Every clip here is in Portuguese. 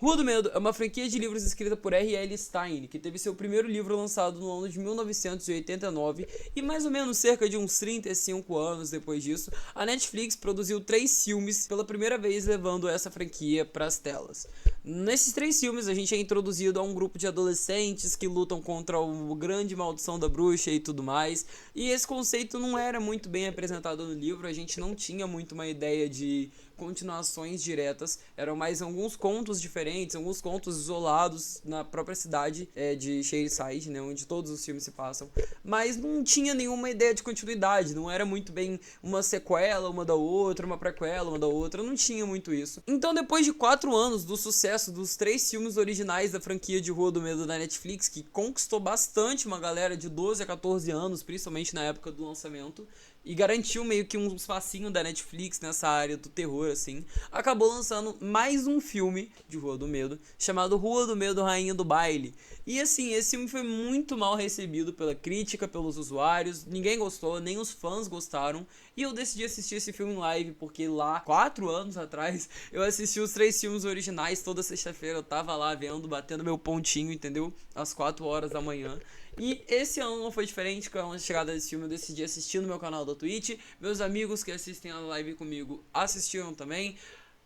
Rua do Medo é uma franquia de livros escrita por R.L. Stine, que teve seu primeiro livro lançado no ano de 1989 e mais ou menos cerca de uns 35 anos depois disso, a Netflix produziu 3 filmes pela primeira vez levando essa franquia para as telas. Nesses 3 filmes a gente é introduzido a um grupo de adolescentes que lutam contra o grande maldição da bruxa e tudo mais, e esse conceito não era muito bem apresentado no livro, a gente não tinha muito uma ideia de continuações diretas, eram mais alguns contos diferentes, alguns contos isolados na própria cidade de Shadyside, né, onde todos os filmes se passam, mas não tinha nenhuma ideia de continuidade, não era muito bem uma sequela uma da outra, uma prequela uma da outra, não tinha muito isso. Então depois de 4 anos do sucesso dos 3 filmes originais da franquia de Rua do Medo da Netflix, que conquistou bastante uma galera de 12 a 14 anos, principalmente na época do lançamento, e garantiu meio que um espacinho da Netflix nessa área do terror, assim, acabou lançando mais um filme de Rua do Medo, chamado Rua do Medo, Rainha do Baile. E assim, esse filme foi muito mal recebido pela crítica, pelos usuários, ninguém gostou, nem os fãs gostaram, e eu decidi assistir esse filme em live, porque lá, 4 anos atrás, eu assisti os 3 filmes originais, toda sexta-feira eu tava lá vendo, batendo meu pontinho, entendeu? Às 4 horas da manhã. E esse ano não foi diferente, com a chegada desse filme eu decidi assistir no meu canal da Twitch. Meus amigos que assistem a live comigo assistiram também.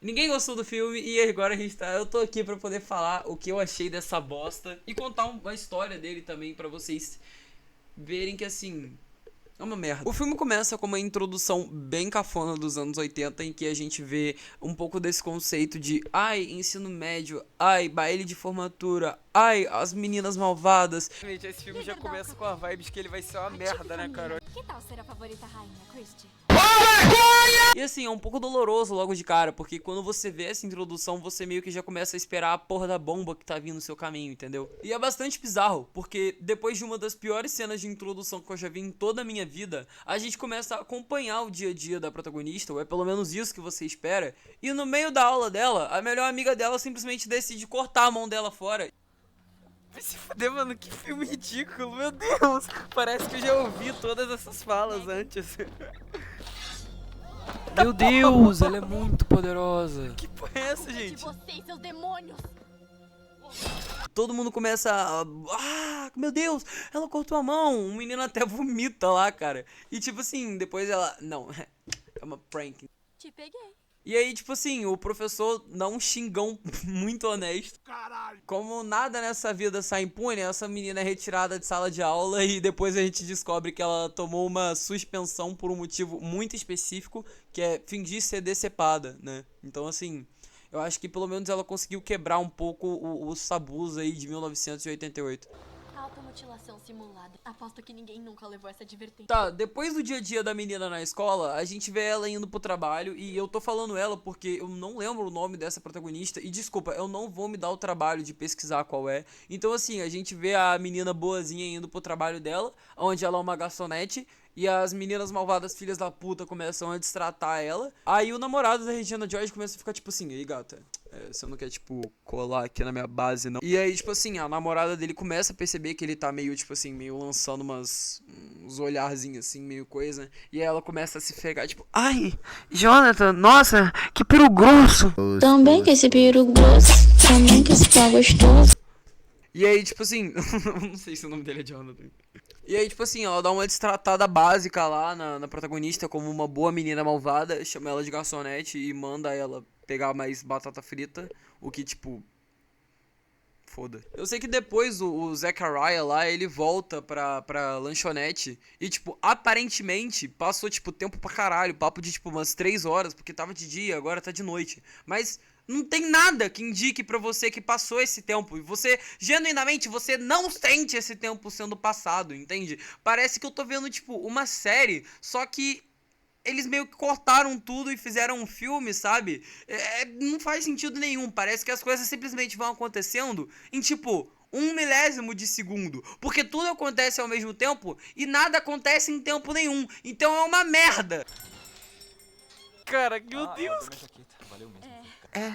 Ninguém gostou do filme e agora eu tô aqui pra poder falar o que eu achei dessa bosta e contar uma história dele também pra vocês verem que assim... é uma merda. O filme começa com uma introdução bem cafona dos anos 80, em que a gente vê um pouco desse conceito de ai, ensino médio, ai, baile de formatura, ai, as meninas malvadas. Gente, esse filme já começa com a vibes que ele vai ser uma merda, né, cara? Que tal ser a favorita rainha, Christie? E assim, é um pouco doloroso logo de cara, porque quando você vê essa introdução, você meio que já começa a esperar a porra da bomba que tá vindo no seu caminho, entendeu? E é bastante bizarro, porque depois de uma das piores cenas de introdução que eu já vi em toda a minha vida, a gente começa a acompanhar o dia a dia da protagonista, ou é pelo menos isso que você espera, e no meio da aula dela, a melhor amiga dela simplesmente decide cortar a mão dela fora. Vai se fuder, mano, que filme ridículo, meu Deus! Parece que eu já ouvi todas essas falas antes. Meu Deus, ela é muito poderosa. Que porra é essa, gente? De você e seus demônios! Todo mundo começa a... ah, meu Deus, ela cortou a mão. Um menino até vomita lá, cara. E tipo assim, depois ela... não, é uma prank. Te peguei. E aí, tipo assim, o professor dá um xingão muito honesto. Caralho. Como nada nessa vida sai impune, essa menina é retirada de sala de aula e depois a gente descobre que ela tomou uma suspensão por um motivo muito específico, que é fingir ser decepada, né? Então, assim, eu acho que pelo menos ela conseguiu quebrar um pouco os tabus aí de 1988. Automutilação simulada. Aposto que ninguém nunca levou essa advertência. Tá, depois do dia a dia da menina na escola, a gente vê ela indo pro trabalho, e eu tô falando ela porque eu não lembro o nome dessa protagonista, e desculpa, eu não vou me dar o trabalho de pesquisar qual é. Então assim, a gente vê a menina boazinha indo pro trabalho dela, onde ela é uma garçonete, e as meninas malvadas filhas da puta começam a destratar ela. Aí o namorado da Regina George começa a ficar tipo assim, ei gata, você não quer tipo colar aqui na minha base não? E aí tipo assim, a namorada dele começa a perceber que ele tá meio tipo assim, meio lançando uns olharzinhos assim, meio coisa. E aí ela começa a se fregar tipo, ai, Jonathan, nossa, que peru grosso. Também que esse peru grosso, também que esse pau gostoso. E aí, tipo assim, não sei se o nome dele é Jonathan. E aí, tipo assim, ela dá uma destratada básica lá na protagonista como uma boa menina malvada, chama ela de garçonete e manda ela pegar mais batata frita, o que, tipo, foda. Eu sei que depois o Zachariah lá, ele volta pra lanchonete e, tipo, aparentemente passou, tipo, tempo pra caralho, papo de, tipo, umas 3 horas, porque tava de dia, agora tá de noite. Mas... não tem nada que indique pra você que passou esse tempo. E você, genuinamente, você não sente esse tempo sendo passado, entende? Parece que eu tô vendo, tipo, uma série, só que eles meio que cortaram tudo e fizeram um filme, sabe? Não faz sentido nenhum. Parece que as coisas simplesmente vão acontecendo em, tipo, 1 milésimo de segundo. Porque tudo acontece ao mesmo tempo e nada acontece em tempo nenhum. Então é uma merda. Cara, meu Deus. Valeu mesmo.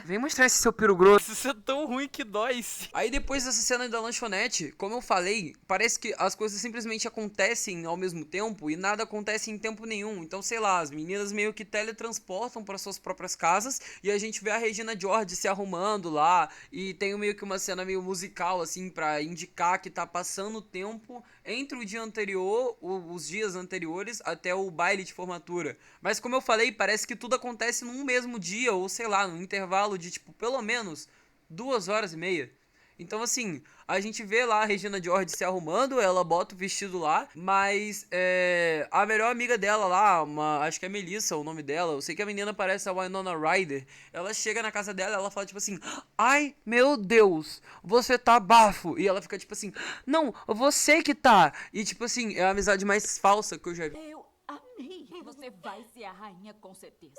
Vem mostrar esse seu peru grosso. Isso é tão ruim que dói. Aí depois dessa cena da lanchonete, como eu falei, parece que as coisas simplesmente acontecem ao mesmo tempo e nada acontece em tempo nenhum. Então, sei lá, as meninas meio que teletransportam para suas próprias casas e a gente vê a Regina George se arrumando lá e tem meio que uma cena meio musical, assim, pra indicar que tá passando o tempo entre o dia anterior, os dias anteriores, até o baile de formatura. Mas como eu falei, parece que tudo acontece num mesmo dia, ou sei lá, num intervalo de, tipo, pelo menos 2 horas e meia. Então, assim, a gente vê lá a Regina George se arrumando, ela bota o vestido lá, mas a melhor amiga dela lá, acho que é Melissa o nome dela, eu sei que a menina parece a Winona Ryder, ela chega na casa dela, ela fala tipo assim, ai, meu Deus, você tá bafo, e ela fica tipo assim, não, você que tá, e tipo assim, é a amizade mais falsa que eu já vi. Eu amei. Você vai ser a rainha com certeza.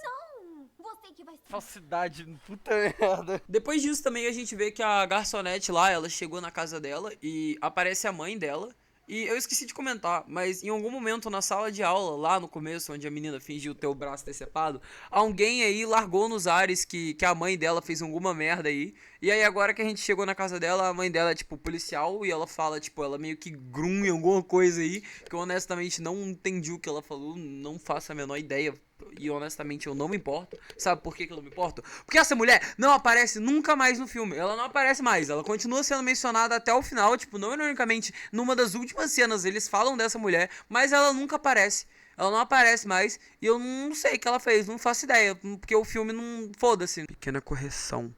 Você que vai ser. Falsidade, puta merda. Depois disso também a gente vê que a garçonete lá, ela chegou na casa dela e aparece a mãe dela. E eu esqueci de comentar, mas em algum momento na sala de aula, lá no começo, onde a menina fingiu ter o braço decepado, alguém aí largou nos ares que a mãe dela fez alguma merda aí. E aí agora que a gente chegou na casa dela, a mãe dela é tipo policial e ela fala, tipo, ela meio que grunhe alguma coisa aí, que eu honestamente não entendi o que ela falou, não faço a menor ideia. E honestamente eu não me importo. Sabe por que eu não me importo? Porque essa mulher não aparece nunca mais no filme. Ela não aparece mais. Ela continua sendo mencionada até o final. Tipo, não ironicamente, numa das últimas cenas eles falam dessa mulher, mas ela nunca aparece. Ela não aparece mais. E eu não sei o que ela fez. Não faço ideia. Porque o filme não. Foda-se. Pequena correção.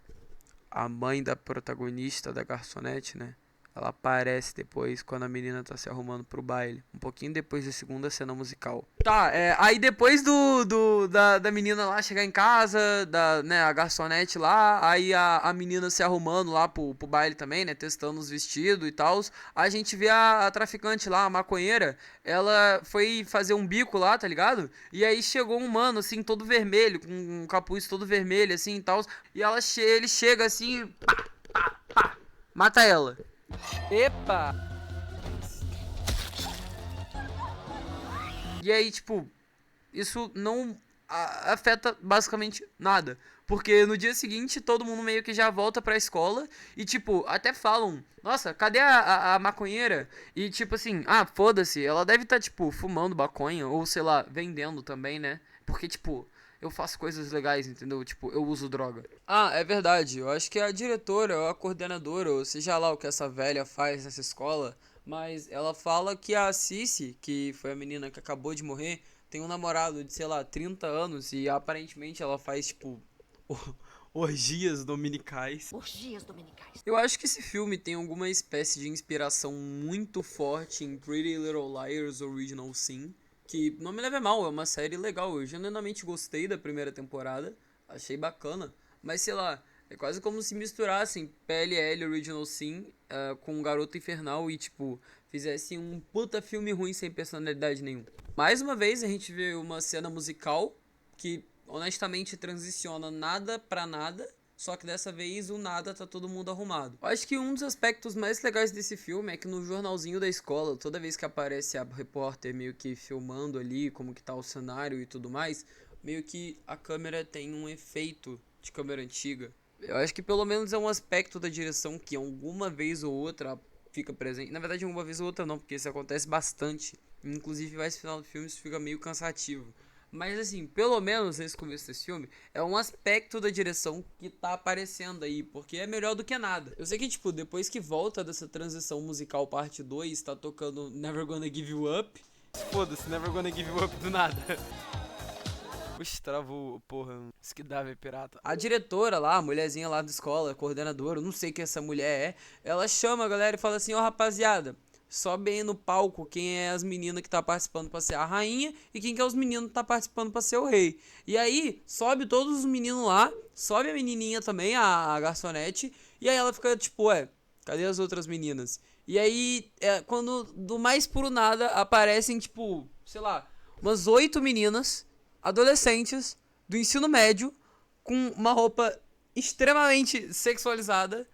A mãe da protagonista da garçonete, né? Ela aparece depois, quando a menina tá se arrumando pro baile. Um pouquinho depois da segunda cena musical. Tá, aí depois da menina lá chegar em casa, né, a garçonete lá, aí a menina se arrumando lá pro baile também, né, testando os vestidos e tal. A gente vê a traficante lá, a maconheira, ela foi fazer um bico lá, tá ligado? E aí chegou um mano, assim, todo vermelho, com um capuz todo vermelho, assim, e tal. E ele chega assim, pá, mata ela. Epa! E aí, tipo, isso não afeta basicamente nada. Porque no dia seguinte todo mundo meio que já volta pra escola e, tipo, até falam, nossa, cadê a maconheira? E, tipo assim, foda-se, ela deve estar, tipo, fumando maconha ou, sei lá, vendendo também, né? Porque, tipo, eu faço coisas legais, entendeu? Tipo, eu uso droga. É verdade. Eu acho que a diretora ou a coordenadora, ou seja lá o que essa velha faz nessa escola, mas ela fala que a Cici, que foi a menina que acabou de morrer, tem um namorado de, sei lá, 30 anos e aparentemente ela faz, tipo, orgias dominicais. Orgias dominicais. Eu acho que esse filme tem alguma espécie de inspiração muito forte em Pretty Little Liars Original Sin. Que não me leve a mal, é uma série legal. Eu genuinamente gostei da primeira temporada. Achei bacana. Mas sei lá, é quase como se misturassem PLL Original Sin com Garota Infernal e, tipo, fizessem um puta filme ruim sem personalidade nenhuma. Mais uma vez a gente vê uma cena musical que honestamente transiciona nada pra nada. Só que dessa vez o nada tá todo mundo arrumado. Eu acho que um dos aspectos mais legais desse filme é que no jornalzinho da escola, toda vez que aparece a repórter meio que filmando ali como que tá o cenário e tudo mais, meio que a câmera tem um efeito de câmera antiga. Eu acho que pelo menos é um aspecto da direção que alguma vez ou outra fica presente. Na verdade, uma vez ou outra não, porque isso acontece bastante. Inclusive, vai esse final do filme isso fica meio cansativo. Mas assim, pelo menos nesse começo desse filme, é um aspecto da direção que tá aparecendo aí, porque é melhor do que nada. Eu sei que, tipo, depois que volta dessa transição musical parte 2, tá tocando Never Gonna Give You Up. Foda-se, Never Gonna Give You Up do nada. Puxa, travou, porra, isso que dá, velho, pirata. A diretora lá, a mulherzinha lá da escola, a coordenadora, eu não sei quem essa mulher é, ela chama a galera e fala assim, rapaziada, sobe aí no palco quem é as meninas que tá participando pra ser a rainha e quem que é os meninos que tá participando pra ser o rei. E aí, sobe todos os meninos lá, sobe a menininha também, a garçonete, e aí ela fica tipo, cadê as outras meninas? E aí, quando do mais puro nada, aparecem tipo, sei lá, umas 8 meninas, adolescentes, do ensino médio, com uma roupa extremamente sexualizada,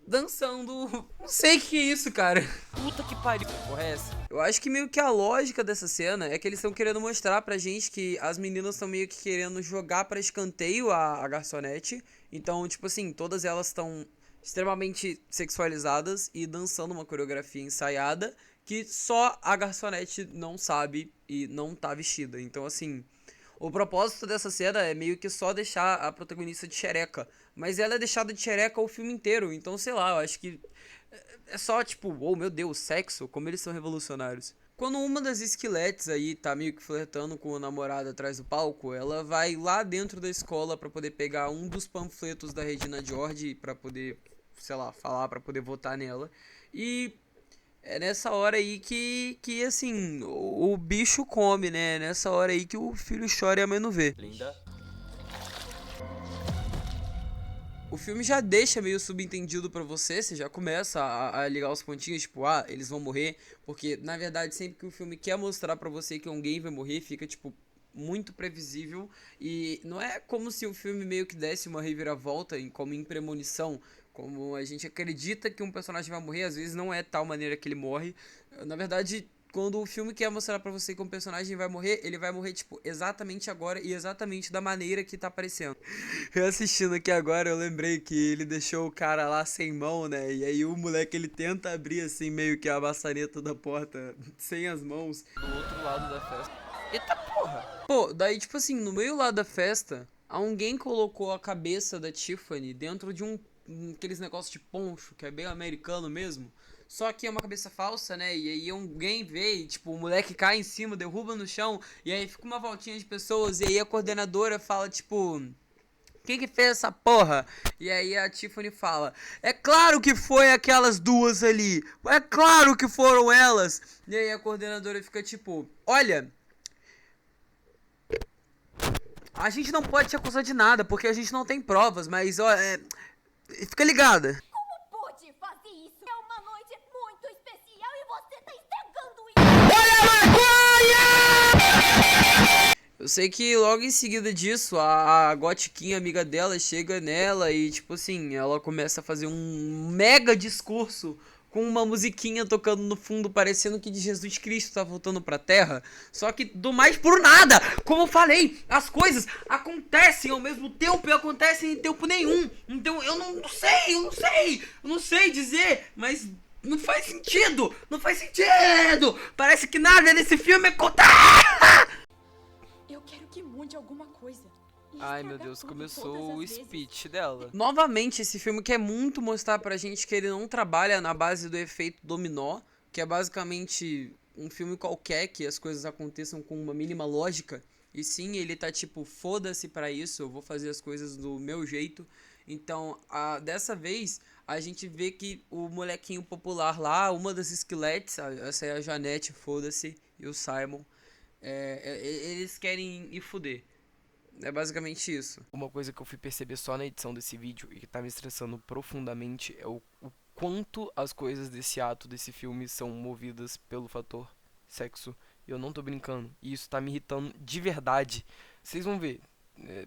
dançando. Não sei o que é isso, cara. Puta que pariu. Porra, é essa? Eu acho que meio que a lógica dessa cena é que eles estão querendo mostrar pra gente que as meninas estão meio que querendo jogar pra escanteio a garçonete. Então, tipo assim, todas elas estão extremamente sexualizadas e dançando uma coreografia ensaiada que só a garçonete não sabe e não tá vestida. Então, assim, o propósito dessa cena é meio que só deixar a protagonista de xereca. Mas ela é deixada de xereca o filme inteiro. Então, sei lá, eu acho que é só tipo, oh meu Deus, sexo, como eles são revolucionários. Quando uma das esqueletes aí tá meio que flertando com o namorado atrás do palco, ela vai lá dentro da escola pra poder pegar um dos panfletos da Regina George pra poder, sei lá, falar, pra poder votar nela. E é nessa hora aí que assim, o bicho come, né? É nessa hora aí que o filho chora e a mãe não vê. Linda. O filme já deixa meio subentendido pra você já começa a ligar os pontinhos, tipo, ah, eles vão morrer, porque na verdade sempre que o filme quer mostrar pra você que alguém vai morrer, fica tipo muito previsível e não é como se o filme meio que desse uma reviravolta como em Premonição, como a gente acredita que um personagem vai morrer, às vezes não é tal maneira que ele morre. Na verdade, quando o filme quer mostrar pra você que um personagem vai morrer, ele vai morrer, tipo, exatamente agora e exatamente da maneira que tá aparecendo. Eu assistindo aqui agora, eu lembrei que ele deixou o cara lá sem mão, né? E aí o moleque, ele tenta abrir, assim, meio que a maçaneta da porta sem as mãos. Do outro lado da festa. Eita porra! Pô, daí, tipo assim, no meio lá da festa, alguém colocou a cabeça da Tiffany dentro de aqueles negócios de poncho, que é bem americano mesmo. Só que é uma cabeça falsa, né? E aí alguém vê e, tipo, o moleque cai em cima, derruba no chão. E aí fica uma voltinha de pessoas. E aí a coordenadora fala, tipo, quem que fez essa porra? E aí a Tiffany fala, é claro que foi aquelas duas ali. É claro que foram elas. E aí a coordenadora fica tipo, olha, a gente não pode te acusar de nada, porque a gente não tem provas, mas ó, fica ligada. Como pôde fazer isso? É uma noite muito especial e você tá estragando isso! Eu sei que logo em seguida disso, a gotiquinha amiga dela chega nela e, tipo assim, ela começa a fazer um mega discurso com uma musiquinha tocando no fundo, parecendo que de Jesus Cristo tá voltando pra terra. Só que do mais por nada! Como eu falei, as coisas acontecem ao mesmo tempo e acontecem em tempo nenhum. Então eu não sei dizer, mas não faz sentido! Não faz sentido! Parece que nada nesse filme é contar! Eu quero que mude alguma coisa. E Ai meu estragar Deus, tudo começou todas o as vezes. speech dela. Novamente, esse filme quer muito mostrar pra gente que ele não trabalha na base do efeito dominó, que é basicamente um filme qualquer que as coisas aconteçam com uma mínima lógica. E sim, ele tá tipo, foda-se pra isso, eu vou fazer as coisas do meu jeito. Então, dessa vez, a gente vê que o molequinho popular lá, uma das esqueletes, essa é a Janete, foda-se, e o Simon, eles querem ir fuder. É basicamente isso. Uma coisa que eu fui perceber só na edição desse vídeo e que tá me estressando profundamente é o quanto as coisas desse ato, desse filme, são movidas pelo fator sexo. E eu não tô brincando. E isso tá me irritando de verdade. Vocês vão ver.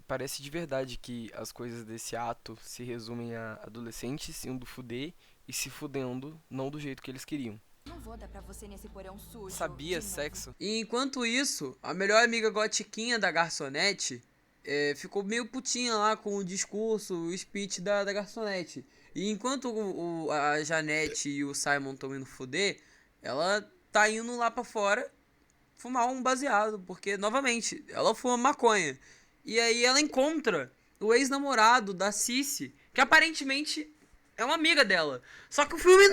Parece de verdade que as coisas desse ato se resumem a adolescentes indo fuder e se fudendo, não do jeito que eles queriam. Não vou dar pra você nesse porão sujo. Sabia de novo. sexo? E enquanto isso, a melhor amiga gotiquinha da garçonete ficou meio putinha lá com o discurso, o speech da garçonete. E enquanto a Janete e o Simon estão indo fuder, ela tá indo lá pra fora fumar um baseado, porque, novamente, ela fuma maconha. E aí ela encontra o ex-namorado da Cici, que aparentemente é uma amiga dela. Só que o filme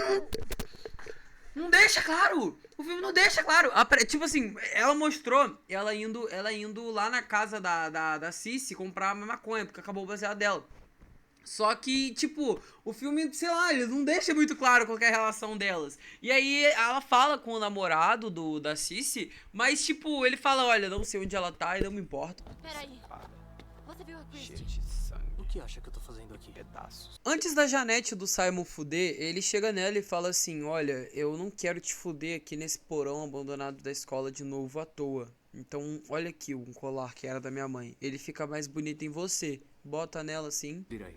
não deixa claro. O filme não deixa claro. Tipo assim, ela mostrou ela indo lá na casa da Cici comprar uma maconha, porque acabou o baseado dela. Só que, tipo, o filme, sei lá, ele não deixa muito claro qual que é a relação delas. E aí ela fala com o namorado da Cici, mas, tipo, ele fala, olha, não sei onde ela tá e não me importa. Peraí, você viu a Cheio Christie? de sangue. O que acha que eu tô fazendo aqui? Pedaços. Antes da Janete e do Simon fuder, ele chega nela e fala assim, olha, eu não quero te fuder aqui nesse porão abandonado da escola de novo à toa. Então, olha aqui, um colar que era da minha mãe. Ele fica mais bonito em você. Bota nela assim. Vira aí.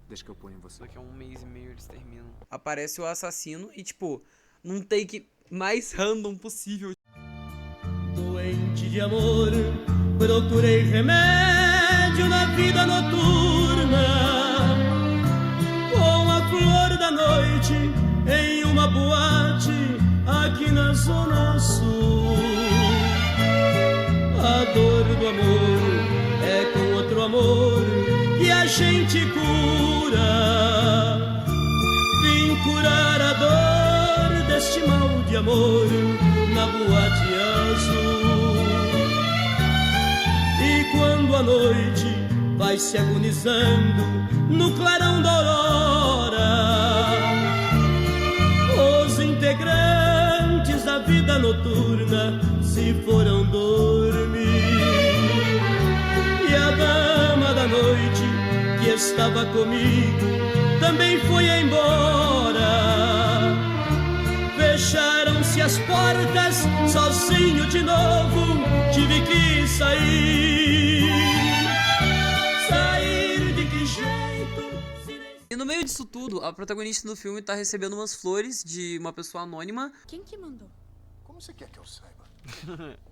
Deixa que eu ponho em você. Daqui a 1 mês e meio eles terminam. Aparece o assassino e, tipo, num take mais random possível. Doente de amor, procurei remédio na vida noturna. Com a flor da noite em uma boate aqui na Zona Sul. A dor do amor é com outro amor que a gente cura. Vim curar a dor deste mal de amor na boate azul. E quando a noite vai se agonizando no clarão da aurora, os integrantes da vida noturna se foram dormir. E a dama da noite que estava comigo também foi embora. Fecharam-se as portas, sozinho de novo, tive que sair. Sair de que jeito? E no meio disso tudo, a protagonista do filme tá recebendo umas flores de uma pessoa anônima. Quem que mandou? Como você quer que eu saiba?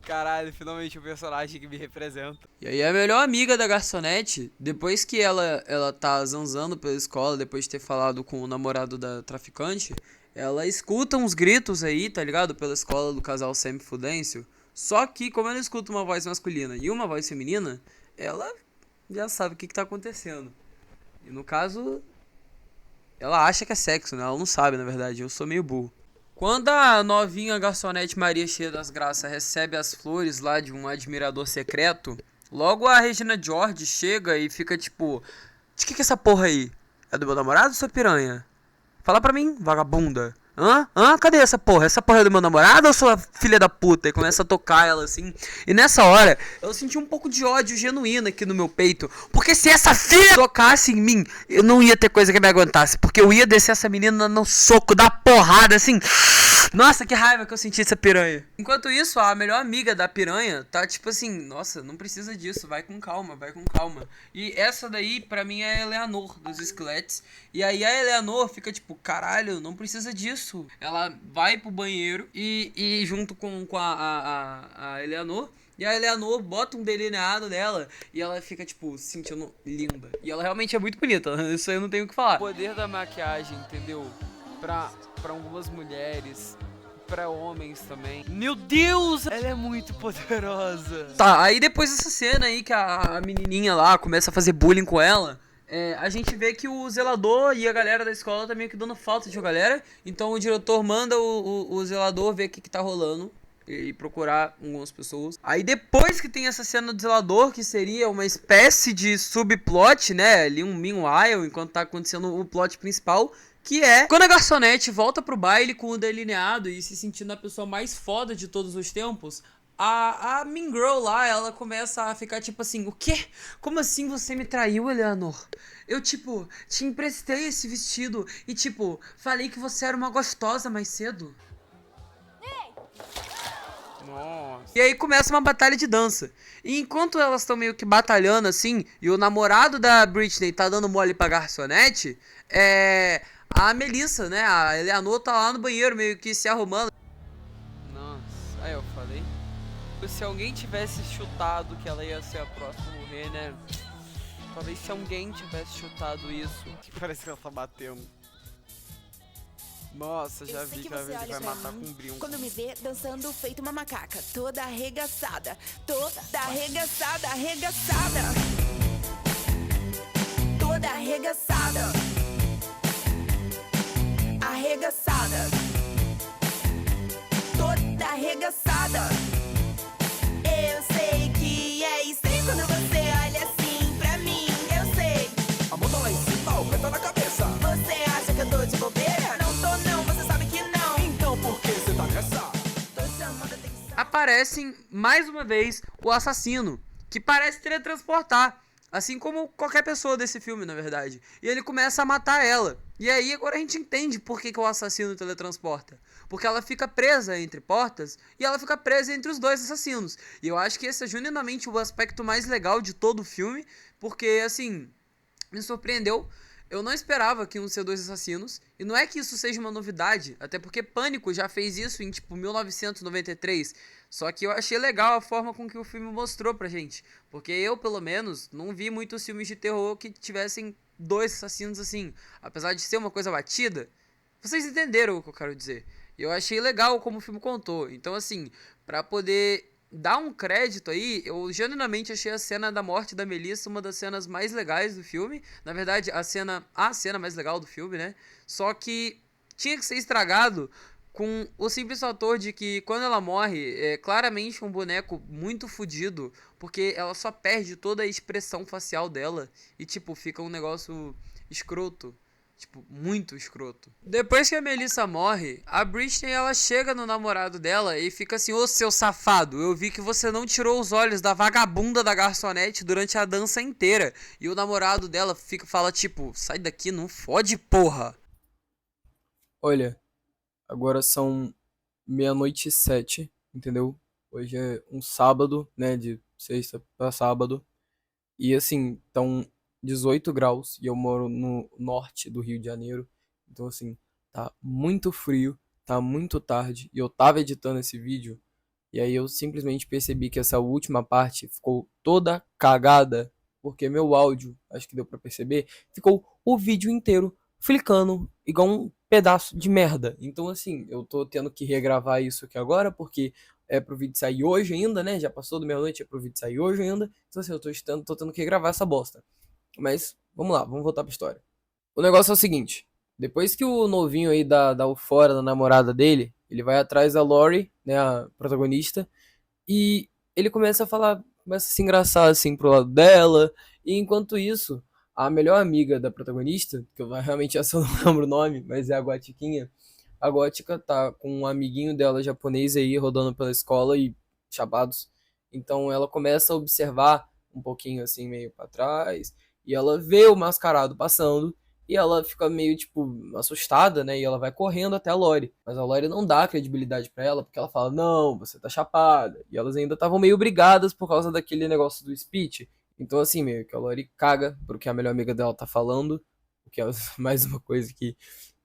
Caralho, finalmente o personagem que me representa. E aí a melhor amiga da garçonete, depois que ela tá zanzando pela escola, depois de ter falado com o namorado da traficante, ela escuta uns gritos aí, tá ligado? Pela escola do casal Sam Fudêncio. Só que, como ela escuta uma voz masculina e uma voz feminina, ela já sabe o que tá acontecendo. E no caso, ela acha que é sexo, né? Ela não sabe, na verdade. Eu sou meio burro. Quando a novinha garçonete Maria Cheia das Graças recebe as flores lá de um admirador secreto, logo a Regina George chega e fica tipo: de que é essa porra aí? É do meu namorado ou sua piranha? Fala pra mim, vagabunda. Hã? Cadê essa porra? Essa porra é do meu namorado ou sua filha da puta? E começa a tocar ela assim. E nessa hora, eu senti um pouco de ódio genuíno aqui no meu peito. Porque se essa filha tocasse em mim, eu não ia ter coisa que me aguentasse. Porque eu ia descer essa menina no soco, da porrada, assim. Nossa, que raiva que eu senti dessa piranha. Enquanto isso, a melhor amiga da piranha tá tipo assim: nossa, não precisa disso, vai com calma, vai com calma. E essa daí, pra mim, é a Eleanor dos Esqueletos. E aí a Eleanor fica tipo: caralho, não precisa disso. Ela vai pro banheiro e junto com a Eleanor. E a Eleanor bota um delineado nela e ela fica, tipo, se sentindo linda. E ela realmente é muito bonita, isso aí eu não tenho o que falar. O poder da maquiagem, entendeu? Pra algumas mulheres, pra homens também. Meu Deus, ela é muito poderosa. Tá, aí depois dessa cena aí que a menininha lá começa a fazer bullying com ela, a gente vê que o zelador e a galera da escola tá meio que dando falta de uma galera. Então o diretor manda o zelador ver o que tá rolando e procurar algumas pessoas. Aí depois que tem essa cena do zelador, que seria uma espécie de subplot, né, ali um meanwhile, enquanto tá acontecendo o plot principal, que é quando a garçonete volta pro baile com o delineado e se sentindo a pessoa mais foda de todos os tempos, a Mean Girl lá, ela começa a ficar tipo assim: o quê? Como assim você me traiu, Eleanor? Eu, tipo, te emprestei esse vestido e, tipo, falei que você era uma gostosa mais cedo. Nossa. E aí começa uma batalha de dança. E enquanto elas estão meio que batalhando assim, e o namorado da Britney tá dando mole pra garçonete, a Melissa, né, a Eleanor tá lá no banheiro meio que se arrumando. Nossa, aí eu falei. Se alguém tivesse chutado que ela ia ser a próxima a morrer, né? Talvez se alguém tivesse chutado isso. Parece que ela tá batendo. Nossa, já vi que ela vai matar com um brinco. Quando me vê dançando feito uma macaca, toda arregaçada, toda arregaçada, arregaçada, toda arregaçada, arregaçada, toda arregaçada. Eu sei que é isso quando você olha assim pra mim, eu sei. A mão tá lá em cima, o pé tá na cabeça. Você acha que eu tô de bobeira? Não tô não, você sabe que não. Então por que você tá nessa? Tô chamando atenção. Aparece mais uma vez o assassino, que parece teletransportar, assim como qualquer pessoa desse filme, na verdade. E ele começa a matar ela. E aí agora a gente entende por que o assassino teletransporta. Porque ela fica presa entre portas e ela fica presa entre os dois assassinos. E eu acho que esse é genuinamente o aspecto mais legal de todo o filme, porque, assim, me surpreendeu. Eu não esperava que iam ser 2 assassinos, e não é que isso seja uma novidade, até porque Pânico já fez isso em, tipo, 1993, só que eu achei legal a forma com que o filme mostrou pra gente, porque eu, pelo menos, não vi muitos filmes de terror que tivessem 2 assassinos assim, apesar de ser uma coisa batida, vocês entenderam o que eu quero dizer. Eu achei legal como o filme contou, então assim, pra poder dar um crédito aí, eu genuinamente achei a cena da morte da Melissa uma das cenas mais legais do filme. Na verdade, a cena mais legal do filme, né? Só que tinha que ser estragado com o simples fator de que quando ela morre, é claramente um boneco muito fodido, porque ela só perde toda a expressão facial dela e tipo, fica um negócio escroto. Tipo, muito escroto. Depois que a Melissa morre, a Britney ela chega no namorado dela e fica assim: ô seu safado, eu vi que você não tirou os olhos da vagabunda da garçonete durante a dança inteira. E o namorado dela fala tipo: sai daqui, não fode, porra. Olha, agora são 00:07, entendeu? Hoje é um sábado, né? De sexta pra sábado. E assim, estão 18 graus e eu moro no norte do Rio de Janeiro. Então assim, tá muito frio, tá muito tarde. E eu tava editando esse vídeo. E aí eu simplesmente percebi que essa última parte ficou toda cagada. Porque meu áudio, acho que deu pra perceber, ficou o vídeo inteiro flicando igual um pedaço de merda. Então assim, eu tô tendo que regravar isso aqui agora, porque é pro vídeo sair hoje ainda, né? Já passou do meia-noite, é pro vídeo sair hoje ainda. Então assim, eu tô tendo que regravar essa bosta. Mas, vamos lá, vamos voltar pra história. O negócio é o seguinte. Depois que o novinho aí dá o fora da namorada dele, ele vai atrás da Lori, né, a protagonista, e ele começa a falar, começa a se engraçar assim pro lado dela, e enquanto isso, a melhor amiga da protagonista, que eu realmente essa eu não lembro o nome, mas é a Gotiquinha, a Gótica tá com um amiguinho dela japonês aí rodando pela escola e chapados, então ela começa a observar um pouquinho assim, meio pra trás, e ela vê o mascarado passando, e ela fica meio, tipo, assustada, né? E ela vai correndo até a Lori. Mas a Lori não dá credibilidade pra ela, porque ela fala, não, você tá chapada. E elas ainda estavam meio brigadas por causa daquele negócio do speech. Então, assim, meio que a Lori caga pro que a melhor amiga dela tá falando. O que é mais uma coisa que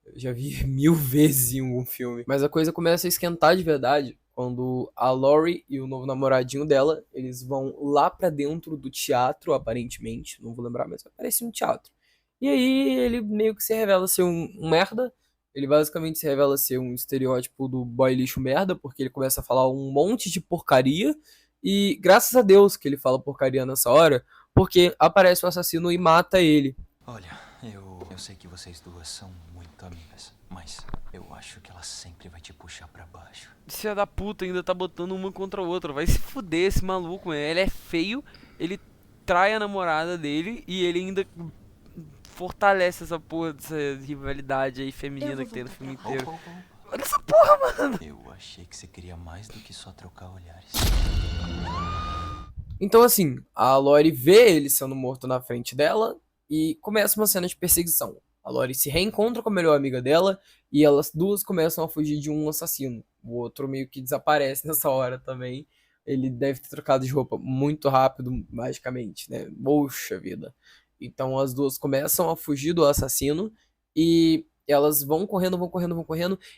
eu já vi 1000 vezes em um filme. Mas a coisa começa a esquentar de verdade quando a Lori e o novo namoradinho dela, eles vão lá pra dentro do teatro, aparentemente. Não vou lembrar, mas parece um teatro. E aí ele meio que se revela ser um merda. Ele basicamente se revela ser um estereótipo do boy lixo merda, porque ele começa a falar um monte de porcaria. E graças a Deus que ele fala porcaria nessa hora, porque aparece o assassino e mata ele. Olha, eu sei que vocês duas são muito amigas, mas eu acho que ela sempre vai te puxar pra baixo. Filha da puta, ainda tá botando uma contra a outra. Vai se fuder esse maluco, mano. Ele é feio, ele trai a namorada dele e ele ainda fortalece essa porra dessa rivalidade aí feminina que tem no filme inteiro. Olha essa porra, mano! Eu achei que você queria mais do que só trocar olhares. Então assim, a Lori vê ele sendo morto na frente dela e começa uma cena de perseguição. A Lori se reencontra com a melhor amiga dela e elas duas começam a fugir de um assassino. O outro meio que desaparece nessa hora também. Ele deve ter trocado de roupa muito rápido, magicamente, né? Poxa vida. Então as duas começam a fugir do assassino e elas vão correndo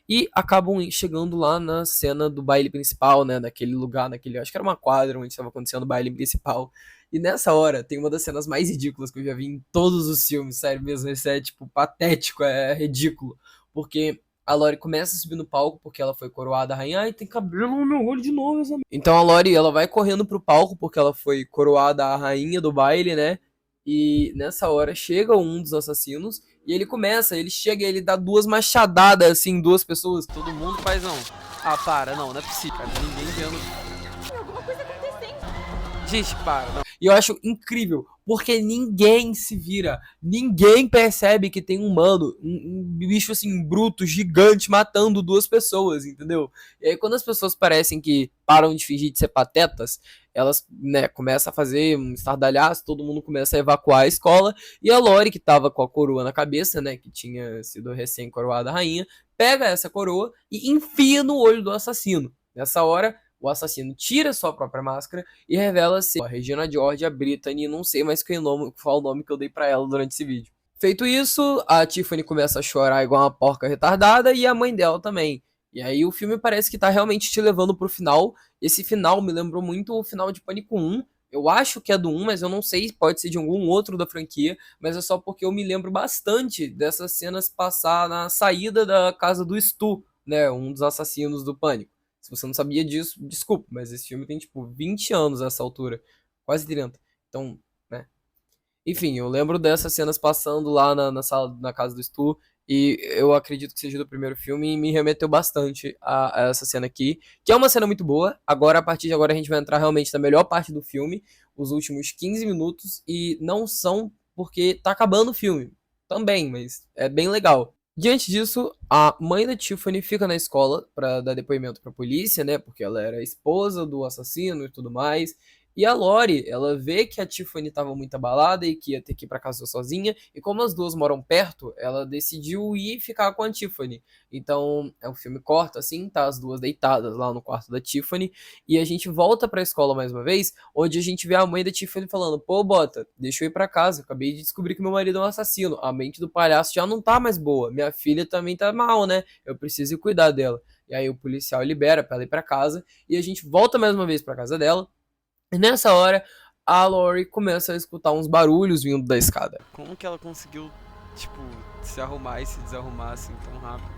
e acabam chegando lá na cena do baile principal, né? Naquele lugar, acho que era uma quadra onde estava acontecendo o baile principal. E nessa hora tem uma das cenas mais ridículas que eu já vi em todos os filmes, sério mesmo. Esse é tipo patético, é ridículo. Porque a Lori começa a subir no palco porque ela foi coroada a rainha. Ai, tem cabelo no meu olho de novo, essa... Então a Lori, ela vai correndo pro palco porque ela foi coroada a rainha do baile, né? E nessa hora chega um dos assassinos e ele chega e ele dá 2 machadadas assim em 2 pessoas. Todo mundo faz não. Ah, para, não é possível, cara. Ninguém vendo. Tem alguma coisa acontecendo. Gente, para, não. E eu acho incrível, porque ninguém se vira, ninguém percebe que tem um humano, um bicho assim, bruto, gigante, matando 2 pessoas, entendeu? E aí quando as pessoas parecem que param de fingir de ser patetas, elas, né, começam a fazer um estardalhaço, todo mundo começa a evacuar a escola, e a Lori, que tava com a coroa na cabeça, né, que tinha sido recém-coroada rainha, pega essa coroa e enfia no olho do assassino. Nessa hora, o assassino tira sua própria máscara e revela ser a Regina George, a Brittany, não sei mais qual o nome que eu dei pra ela durante esse vídeo. Feito isso, a Tiffany começa a chorar igual uma porca retardada e a mãe dela também. E aí o filme parece que tá realmente te levando pro final. Esse final me lembrou muito o final de Pânico 1. Eu acho que é do 1, mas eu não sei, pode ser de algum outro da franquia. Mas é só porque eu me lembro bastante dessas cenas passar na saída da casa do Stu, né? Um dos assassinos do Pânico. Se você não sabia disso, desculpa, mas esse filme tem tipo 20 anos nessa altura. Quase 30. Então, né? Enfim, eu lembro dessas cenas passando lá na sala, na casa do Stu, e eu acredito que seja do primeiro filme, e me remeteu bastante a essa cena aqui, que é uma cena muito boa. Agora, a partir de agora, a gente vai entrar realmente na melhor parte do filme, os últimos 15 minutos, e não são porque tá acabando o filme, também, mas é bem legal. Diante disso, a mãe da Tiffany fica na escola pra dar depoimento pra polícia, né, porque ela era a esposa do assassino e tudo mais. E a Lori, ela vê que a Tiffany tava muito abalada e que ia ter que ir pra casa sozinha. E como as duas moram perto, ela decidiu ir ficar com a Tiffany. Então, o filme corta assim, tá as duas deitadas lá no quarto da Tiffany. E a gente volta pra escola mais uma vez, onde a gente vê a mãe da Tiffany falando: pô, Bota, deixa eu ir pra casa, eu acabei de descobrir que meu marido é um assassino. A mente do palhaço já não tá mais boa. Minha filha também tá mal, né? Eu preciso cuidar dela. E aí o policial libera pra ela ir pra casa. E a gente volta mais uma vez pra casa dela. E nessa hora, a Lori começa a escutar uns barulhos vindo da escada. Como que ela conseguiu, tipo, se arrumar e se desarrumar assim tão rápido?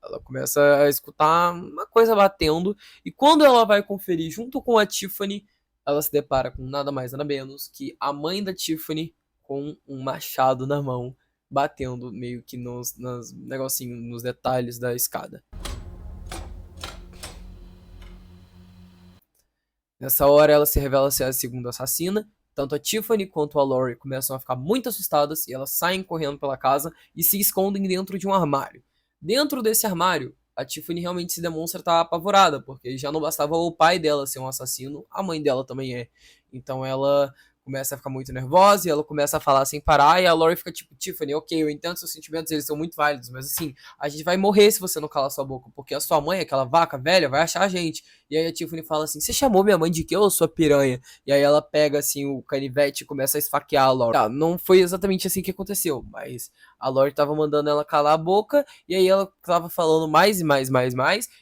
Ela começa a escutar uma coisa batendo. E quando ela vai conferir junto com a Tiffany, ela se depara com nada mais nada menos que a mãe da Tiffany com um machado na mão, batendo meio que nos negocinhos, nos detalhes da escada. Nessa hora, ela se revela ser a segunda assassina. Tanto a Tiffany quanto a Lori começam a ficar muito assustadas e elas saem correndo pela casa e se escondem dentro de um armário. Dentro desse armário, a Tiffany realmente se demonstra estar apavorada, porque já não bastava o pai dela ser um assassino, a mãe dela também é. Então ela começa a ficar muito nervosa e ela começa a falar sem parar, e a Lori fica tipo: Tiffany, ok, eu entendo seus sentimentos, eles são muito válidos, mas assim, a gente vai morrer se você não calar sua boca, porque a sua mãe, aquela vaca velha, vai achar a gente. E aí a Tiffany fala assim: você chamou minha mãe de quê, ô sua piranha? E aí ela pega assim o canivete e começa a esfaquear a Lori. Tá, não foi exatamente assim que aconteceu, mas a Lori tava mandando ela calar a boca, e aí ela tava falando mais e mais,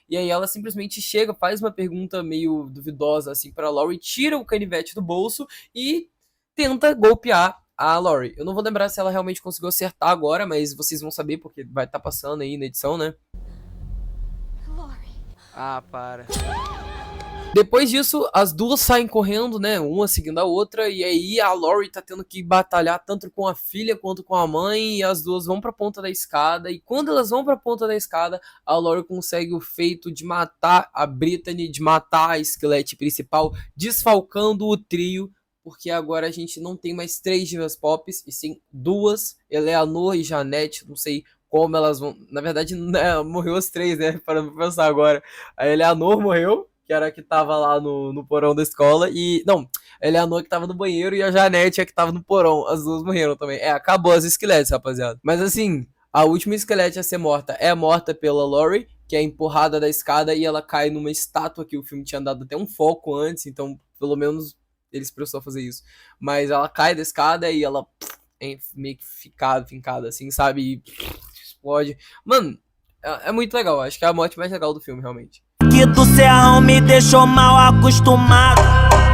e aí ela simplesmente chega, faz uma pergunta meio duvidosa assim pra Lori, tira o canivete do bolso e tenta golpear a Lori. Eu não vou lembrar se ela realmente conseguiu acertar agora, mas vocês vão saber porque vai estar passando aí na edição, né? Lori. Ah, para. Depois disso, as duas saem correndo, né? Uma seguindo a outra. E aí a Lori tá tendo que batalhar tanto com a filha quanto com a mãe. E as duas vão pra ponta da escada. E quando elas vão pra ponta da escada, a Lori consegue o feito de matar a Brittany, de matar a esquelete principal, desfalcando o trio. Porque agora a gente não tem mais 3 divas pop, e sim 2, Eleanor e Janete. Não sei como elas vão... Na verdade, morreu as 3, né? Para pensar agora. A Eleanor morreu, que era a que tava lá no porão da escola. E... Não, a Eleanor que tava no banheiro e a Janete é que tava no porão. As duas morreram também. Acabou as esqueletes, rapaziada. Mas assim, a última esquelete a ser morta é morta pela Lori, que é empurrada da escada e ela cai numa estátua que o filme tinha dado até um foco antes. Então, pelo menos... eles precisam fazer isso. Mas ela cai da escada e ela é meio que fincada assim, sabe? E explode. Mano, é muito legal. Acho que é a morte mais legal do filme, realmente. Que do serrão me deixou mal acostumado.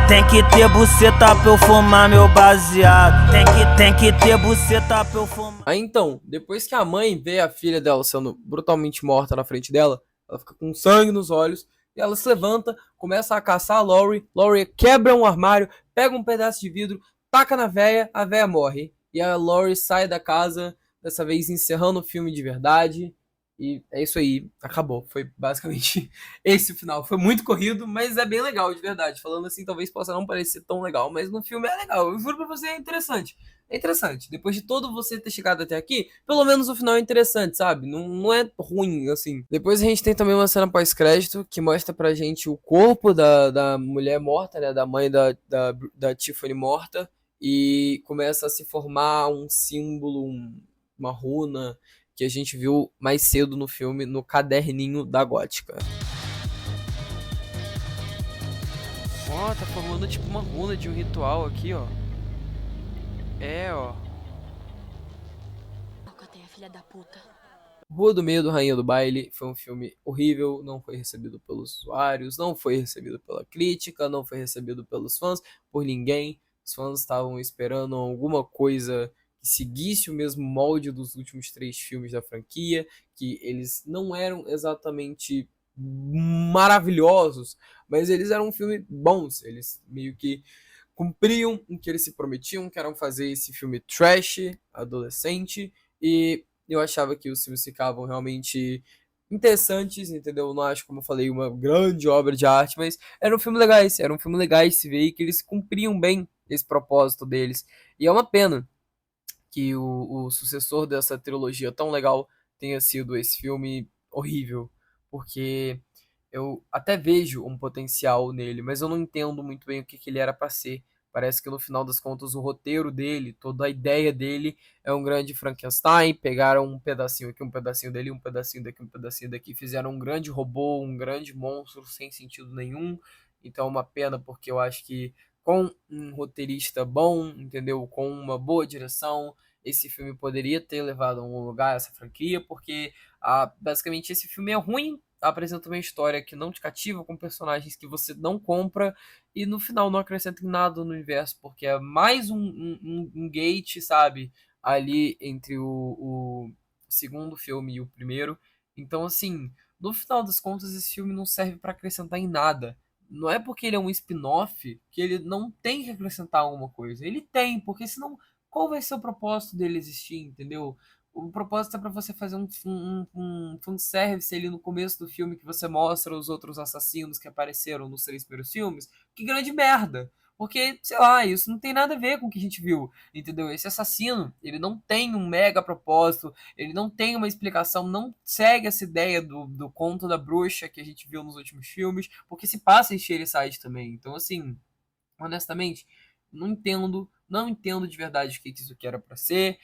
Tem que ter buceta pra eu fumar meu baseado. Tem que ter buceta pra eu fumar. Aí então, depois que a mãe vê a filha dela sendo brutalmente morta na frente dela, ela fica com sangue nos olhos. E ela se levanta, começa a caçar a Lori. Lori quebra um armário, pega um pedaço de vidro, taca na véia, a véia morre. E a Lori sai da casa, dessa vez encerrando o filme de verdade. E é isso aí, acabou. Foi basicamente esse o final. Foi muito corrido, mas é bem legal, de verdade. Falando assim, talvez possa não parecer tão legal, mas no filme é legal. Eu juro pra você, é interessante. É interessante. Depois de todo você ter chegado até aqui, pelo menos o final é interessante, sabe? Não é ruim, assim. Depois a gente tem também uma cena pós-crédito que mostra pra gente o corpo da mulher morta, né? Da mãe da Tiffany morta. E começa a se formar um símbolo, uma runa, que a gente viu mais cedo no filme, no caderninho da Gótica. Ó, tá formando tipo uma runa de um ritual aqui, ó. Ó. filha da puta. Rua do Medo, Rainha do Baile foi um filme horrível, não foi recebido pelos usuários, não foi recebido pela crítica, não foi recebido pelos fãs, por ninguém. Os fãs estavam esperando alguma coisa que seguisse o mesmo molde dos últimos 3 filmes da franquia, que eles não eram exatamente maravilhosos, mas eles eram um filme bons, eles meio que cumpriam o que eles se prometiam, que eram fazer esse filme trash, adolescente, e eu achava que os filmes ficavam realmente interessantes, entendeu? Eu não acho, como eu falei, uma grande obra de arte, mas eram filmes legais de se ver e que eles cumpriam bem esse propósito deles. E é uma pena que o sucessor dessa trilogia tão legal tenha sido esse filme horrível, porque eu até vejo um potencial nele, mas eu não entendo muito bem o que, que ele era para ser. Parece que no final das contas o roteiro dele, toda a ideia dele é um grande Frankenstein. Pegaram um pedacinho aqui, um pedacinho dali, um pedacinho daqui, um pedacinho daqui, fizeram um grande robô, um grande monstro sem sentido nenhum. Então é uma pena, porque eu acho que com um roteirista bom, entendeu? Com uma boa direção, esse filme poderia ter levado a um lugar essa franquia, porque basicamente esse filme é ruim, apresenta uma história que não te cativa, com personagens que você não compra, e no final não acrescenta em nada no universo, porque é mais um gate, sabe, ali entre o segundo filme e o primeiro. Então, assim, no final das contas, esse filme não serve pra acrescentar em nada. Não é porque ele é um spin-off que ele não tem que acrescentar alguma coisa. Ele tem, porque senão qual vai ser o propósito dele existir, entendeu? O propósito é pra você fazer um fanservice ali no começo do filme, que você mostra os outros assassinos que apareceram nos 3 primeiros filmes. Que grande merda! Porque, sei lá, isso não tem nada a ver com o que a gente viu, entendeu? Esse assassino, ele não tem um mega propósito, ele não tem uma explicação, não segue essa ideia do conto da bruxa que a gente viu nos últimos filmes, porque se passa em Side também. Então, assim, honestamente, não entendo de verdade o que isso aqui era pra ser.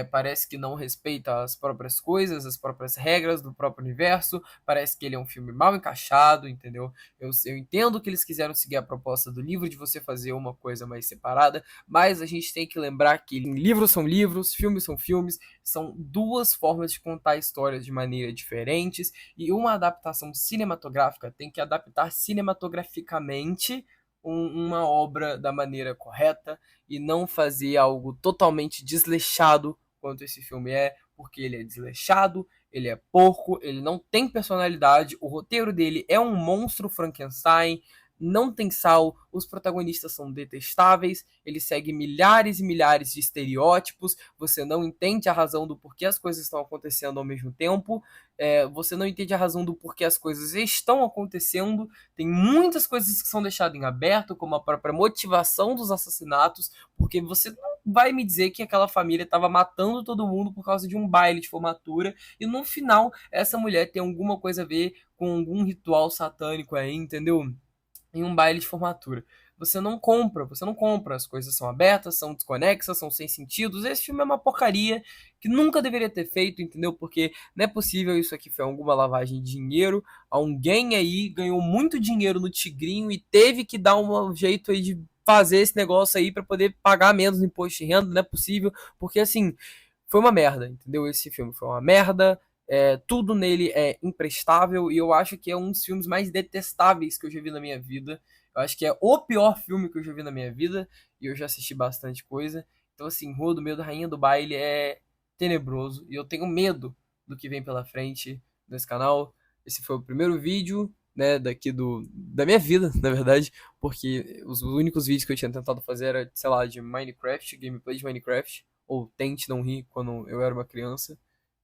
Parece que não respeita as próprias coisas, as próprias regras do próprio universo. Parece que ele é um filme mal encaixado, entendeu? Eu entendo que eles quiseram seguir a proposta do livro de você fazer uma coisa mais separada, mas a gente tem que lembrar que livros são livros, filmes são filmes, são duas formas de contar histórias de maneira diferentes, e uma adaptação cinematográfica tem que adaptar cinematograficamente uma obra da maneira correta e não fazer algo totalmente desleixado quanto esse filme é, porque ele é desleixado, ele é porco, ele não tem personalidade, o roteiro dele é um monstro Frankenstein, não tem sal, os protagonistas são detestáveis, ele segue milhares e milhares de estereótipos, você não entende a razão do porquê as coisas estão acontecendo ao mesmo tempo, você não entende a razão do porquê as coisas estão acontecendo, tem muitas coisas que são deixadas em aberto, como a própria motivação dos assassinatos, porque você não vai me dizer que aquela família estava matando todo mundo por causa de um baile de formatura, e no final essa mulher tem alguma coisa a ver com algum ritual satânico aí, entendeu? Em um baile de formatura. Você não compra, as coisas são abertas, são desconexas, são sem sentidos. Esse filme é uma porcaria que nunca deveria ter feito, entendeu? Porque não é possível, isso aqui foi alguma lavagem de dinheiro. Alguém aí ganhou muito dinheiro no Tigrinho e teve que dar um jeito aí de fazer esse negócio aí para poder pagar menos imposto de renda. Não é possível, porque assim, foi uma merda, entendeu? Esse filme foi uma merda. Tudo nele é imprestável e eu acho que é um dos filmes mais detestáveis que eu já vi na minha vida. Eu acho que é o pior filme que eu já vi na minha vida e eu já assisti bastante coisa. Então, assim, Rua do Medo, Rainha do Baile é tenebroso e eu tenho medo do que vem pela frente nesse canal. Esse foi o primeiro vídeo, né, da minha vida, na verdade, porque os únicos vídeos que eu tinha tentado fazer era, sei lá, de Minecraft, gameplay de Minecraft, ou Tente Não Rir, quando eu era uma criança.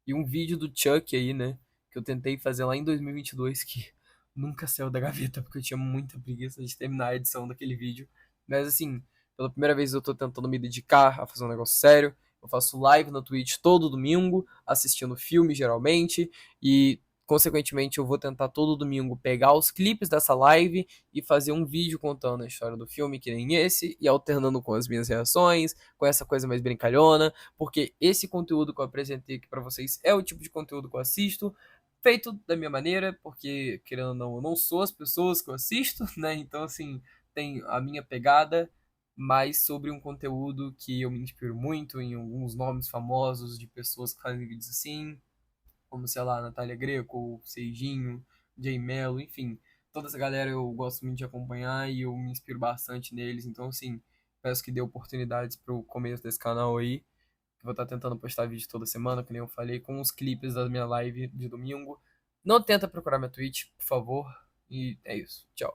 E um vídeo do Chuck aí, né? Que eu tentei fazer lá em 2022, que nunca saiu da gaveta, porque eu tinha muita preguiça de terminar a edição daquele vídeo. Mas assim, pela primeira vez eu tô tentando me dedicar a fazer um negócio sério. Eu faço live na Twitch todo domingo, assistindo filme geralmente. E, consequentemente, eu vou tentar todo domingo pegar os clipes dessa live e fazer um vídeo contando a história do filme, que nem esse, e alternando com as minhas reações, com essa coisa mais brincalhona, porque esse conteúdo que eu apresentei aqui pra vocês é o tipo de conteúdo que eu assisto, feito da minha maneira, porque, querendo ou não, eu não sou as pessoas que eu assisto, né? Então, assim, tem a minha pegada, mas sobre um conteúdo que eu me inspiro muito em alguns nomes famosos de pessoas que fazem vídeos assim, como, sei lá, Natália Greco, Seijinho, Jay Mello, enfim. Toda essa galera eu gosto muito de acompanhar e eu me inspiro bastante neles. Então, assim, peço que dê oportunidades pro começo desse canal aí. Vou estar tentando postar vídeo toda semana, que nem eu falei, com os clipes da minha live de domingo. Não tenta procurar minha Twitch, por favor. E é isso. Tchau.